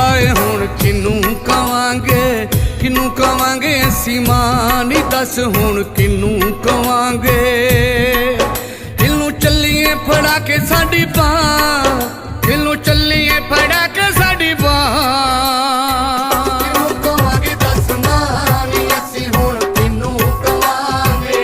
ਹਾਏ ਹੁਣ ਕਿਨੂੰ ਕਵਾਂਗੇ ਅਸੀਂ ਮਾਂ ਨੀ ਦੱਸ ਹੁਣ ਕਿਨੂੰ ਕਵਾਂਗੇ ਦਿਲੋਂ ਚੱਲੀਏ ਫੜਾ ਕੇ ਸਾਡੀ ਬਾਂਹ ਦਿਲੋਂ ਚੱਲੀਏ ਫੜਾ ਕੇ ਸਾਡੀ ਬਾਂਹ ਕਿਨੂੰ ਕਵਾਂਗੇ ਦੱਸ ਮਾਂ ਨੀ ਅਸੀਂ ਹੁਣ ਕਿਨੂੰ ਕਵਾਂਗੇ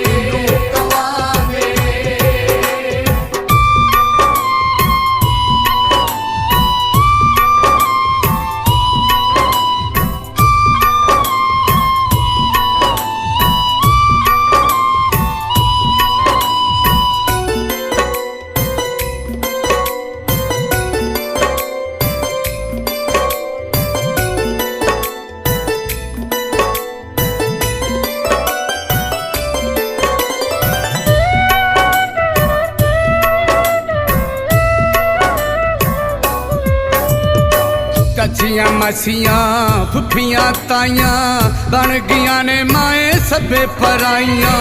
ਚਾਚੀਆਂ ਮਾਸੀਆਂ ਫੁੱਫੀਆਂ ਤਾਈਆਂ ਬਣ ਗਈਆਂ ਨੇ ਮਾਏ ਸਭੇ ਪਰਾਈਆਂ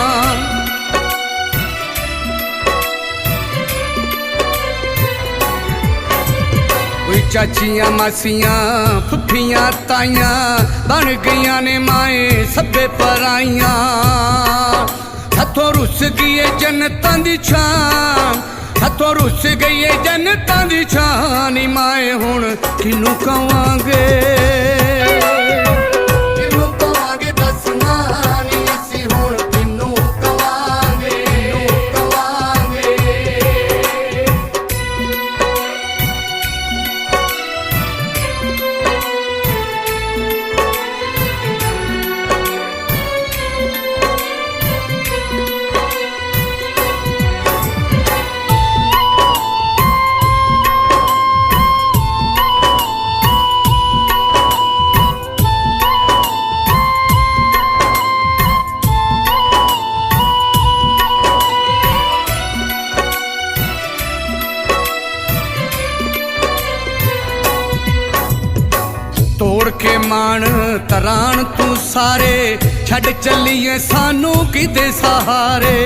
ਓਏ ਚਾਚੀਆਂ ਮਾਸੀਆਂ ਫੁੱਫੀਆਂ ਤਾਈਆਂ ਬਣ ਗਈਆਂ ਨੇ ਮਾਏ ਸਭੇ ਪਰਾਈਆਂ ਹੱਥੋਂ ਰੁੱਸ ਗਈ ਏ ਜੰਨਤਾਂ ਦੀ ਛਾਂ ਹੱਥੋਂ ਰੁੱਸ ਗਈ ਏ ਜੰਨਤਾਂ ਦੀ ਛਾਂ ਨੀ ਮਾਏ ਹੁਣ ਕਿਨੂੰ ਕਵਾਂਗੇ ਦੱਸ ਮਾਂ ਨੀ ਅਸੀਂ ਹੁਣ ਕਿਨੂੰ ਕਵਾਂਗੇ ਤੋੜ ਕੇ ਮਾਣ ਤਰਾਣ ਤੂੰ ਸਾਰੇ ਛੱਡ ਚੱਲੀਏ ਸਾਨੂੰ ਕਿਤੇ ਸਹਾਰੇ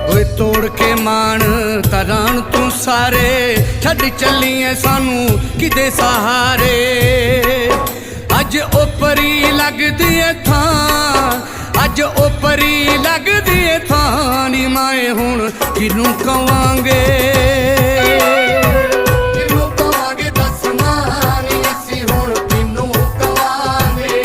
ਓਏ ਤੋੜ ਕੇ ਮਾਣ ਤਰਾਣ ਤੂੰ ਸਾਰੇ ਛੱਡ ਚੱਲੀਏ ਸਾਨੂੰ ਕਿਤੇ ਸਹਾਰੇ ਅੱਜ ਉਪਰੀ ਲੱਗਦੀ ਏ ਥਾਂ ਅੱਜ ਉਪਰੀ ਲੱਗਦੀ ਏ ਥਾਂ ਨੀ ਮਾਏ ਹੁਣ ਕਿਨੂੰ ਕਵਾਂਗੇ ਦੱਸ ਮਾਂ ਨੀ ਅਸੀਂ ਹੁਣ ਕਿਨੂੰ ਕਵਾਂਗੇ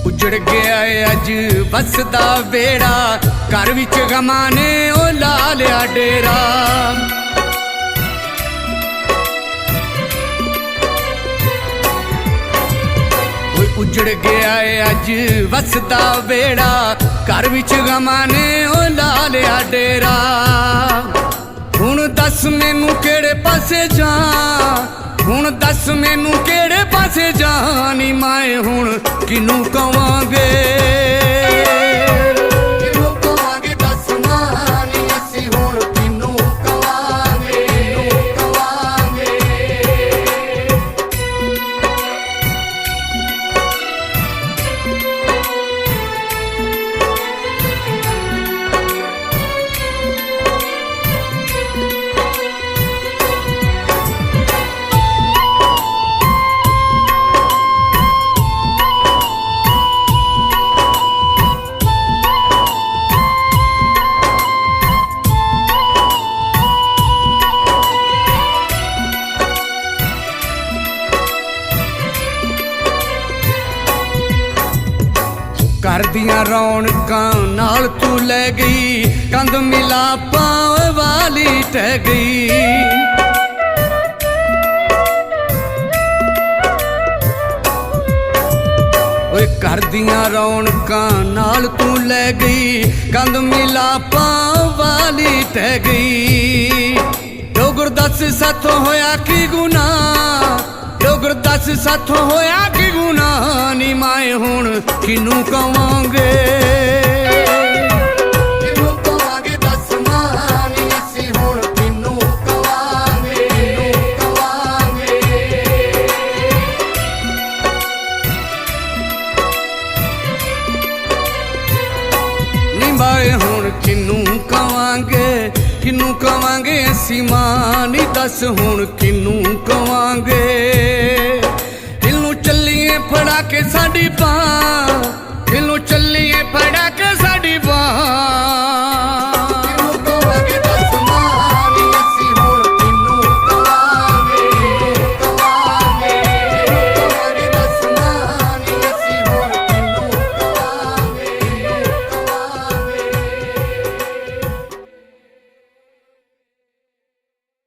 ਉੱਜੜ ਗਿਆ ਏ ਅੱਜ ਵਸਦਾ ਵੇੜਾ ਘਰ ਵਿੱਚ ਗਮਾਂ ਨੇ ਉਹ ਲਾ ਲਿਆ ਡੇਰਾ ਓਏ ਉੱਜੜ ਗਿਆ ਏ ਅੱਜ ਵਸਦਾ ਵੇੜਾ ਘਰ ਵਿੱਚ ਗਮਾਂ ਨੇ ਉਹ ਲਾ ਲਿਆ ਡੇਰਾ ਹੁਣ ਦੱਸ ਮੈਨੂੰ ਕਿਹੜੇ ਪਾਸੇ ਜਾ ਹੁਣ ਦੱਸ ਮੈਨੂੰ ਕਿਹੜੇ ਪਾਸੇ ਜਾ ਨੀ ਮਾਏ ਹੁਣ ਕਿਨੂੰ ਕਵਾਂਗੇ ਦੱਸ ਮਾਂ ਨੀ ਅਸੀਂ ਹੁਣ ਕਿਨੂੰ ਕਵਾਂਗੇ ਘਰ ਦੀਆਂ ਰੌਣਕਾਂ ਨਾਲ ਤੂੰ ਲੈ ਗਈ ਕੰਧ ਮਿਲਾਪਾਂ ਵਾਲੀ ਟਹਿ ਗਈ घर दियां रौनकां नाल तू लै गई, कंध मिलापां वाली टह गई। डोगर दस साथों होया की गुनाह, डोगर दस साथों होया की गुनाह, नी माए हुण किनू कवांगे, किनू कवांगे दस मां नी असी हुण किनू कवांगे, किनू कवांगे। नी माए हुण किनू कवांगे, किनू कवांगे असी मां नी दस हुण किनू कवांगे। दिल नूं चलीए फड़ा के साडी बांह,